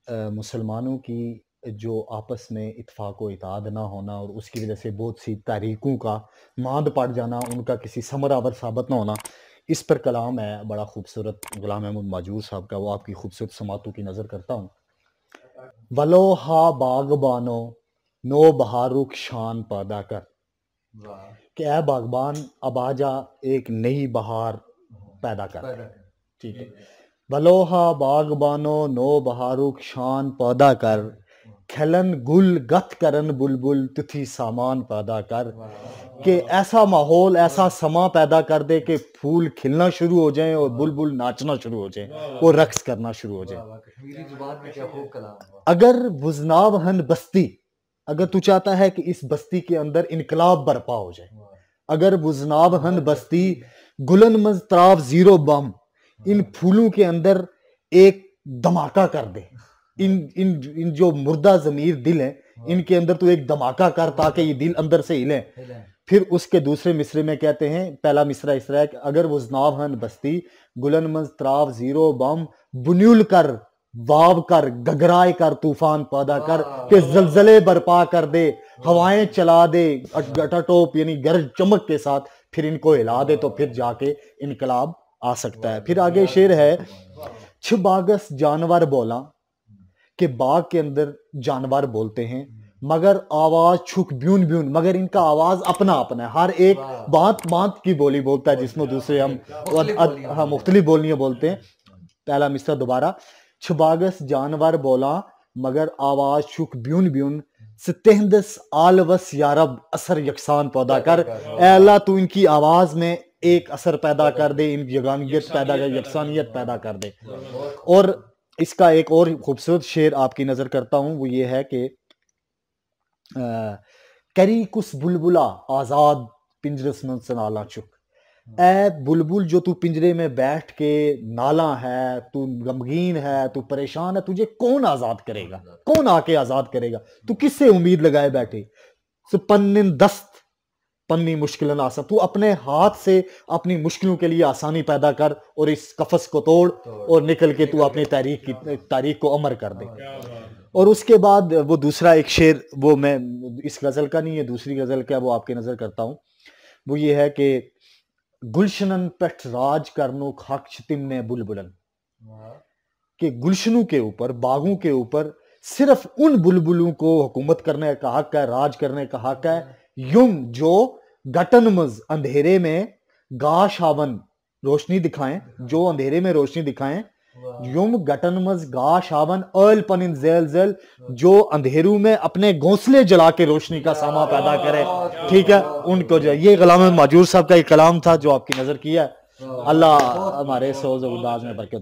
مسلمانوں کی جو آپس میں اتفاق و اتحاد نہ ہونا اور اس کی وجہ سے بہت سی تحریکوں کا ماند پڑ جانا، ان کا کسی ثمرآور ثابت نہ ہونا، اس پر کلام ہے بڑا خوبصورت غلام احمد مہجور صاحب کا، وہ آپ کی خوبصورت سماعتوں کی نظر کرتا ہوں۔ ولو ہا باغبانو نو بہارک شان پیدا کر، کہ اے باغبان اب آ جا ایک نئی بہار پیدا کر۔ ٹھیک ہے، ولو ہا باغبانو نو بہارک شان پیدا کر، کھلن گل گت کرن بلبل تتھی سامان پیدا کر، کہ ایسا ماحول ایسا سما پیدا کر دے کہ پھول کھلنا شروع ہو جائیں اور بلبل ناچنا شروع ہو جائیں اور رقص کرنا شروع ہو جائیں۔ اگر بزناب ہن بستی، اگر تو چاہتا ہے کہ اس بستی کے اندر انقلاب برپا ہو جائے، اگر بزناب ہن بستی گلن مز تراف زیرو بم، ان پھولوں کے اندر ایک دھماکہ کر دے، ان جو مردہ ضمیر دل ہیں ان کے اندر تو ایک دھماکہ کر تاکہ یہ دل اندر سے ہلیں۔ پھر اس کے دوسرے مصرے میں کہتے ہیں، پہلا مصرع اس طرح ہے کہ اگر وزناب ہن بستی گلن مز تراف زیرو بم، بنیول کر واب کر گگرائے کر طوفان پیدا کر، کہ زلزلے برپا کر دے، ہوائیں چلا دے ٹوپ یعنی گرج چمک کے ساتھ، پھر ان کو ہلا دے تو پھر جا کے انقلاب آ سکتا ہے۔ پھر آگے شعر ہے، چھ باغس جانور بولا، کہ باغ کے اندر جانور بولتے ہیں، مگر آواز چھک بیون بیون، مگر ان کا آواز اپنا اپنا ہے، ہر ایک بانت بانت کی بولی بولتا ہے جس میں دوسرے ہم مختلف بولیاں بولتے ہیں۔ پہلا مصرع دوبارہ، چھ باغس جانور بولا مگر آواز چھک بیون بیون، ستہندس آلوس یارب اثر یکساں پیدا کر، اے اللہ تو ان کی آواز میں ایک اثر پیدا کر دے، ان کی یگانیت پیدا کر، یکسانیت پیدا کر دے۔ اور اس کا ایک اور خوبصورت شعر آپ کی نظر کرتا ہوں، وہ یہ ہے کہ کری کس بلبلا آزاد پنجرس من سے نالا چک، اے بلبل جو تو پنجرے میں بیٹھ کے نالا ہے، تو غمگین ہے، تو پریشان ہے، تجھے کون آزاد کرے گا، کون آ کے آزاد کرے گا، تو کس سے امید لگائے بیٹھے، پنن دست پنی مشکلن آسا، تو اپنے ہاتھ سے اپنی مشکلوں کے لیے آسانی پیدا کر اور اس قفس کو توڑ اور نکل کے تو اپنی تاریخ کو امر کر دے۔ اور اس کے بعد وہ دوسرا ایک شعر، وہ میں اس غزل کا نہیں ہے، دوسری غزل کا، وہ آپ کی نظر کرتا ہوں، وہ یہ ہے کہ گلشنن پٹھ راج کرنو حق چھتم نے بلبلن، کہ گلشنوں کے اوپر، باغوں کے اوپر صرف ان بلبلوں کو حکومت کرنے کا حق ہے، راج کرنے کا حق ہے، یم جو گٹن مز اندھیرے میں گاش آون روشنی دکھائیں، جو اندھیرے میں روشنی دکھائیں، یم گٹن مز گاش آون ایل پنن زیل زیل، جو اندھیروں میں اپنے گھونسلے جلا کے روشنی کا ساما پیدا کرے، ٹھیک ہے، ان کو جو یہ غلام احمد مہجور صاحب کا ایک کلام تھا جو آپ کی نظر کیا ہے۔ اللہ ہمارے سوز و انداز میں برکت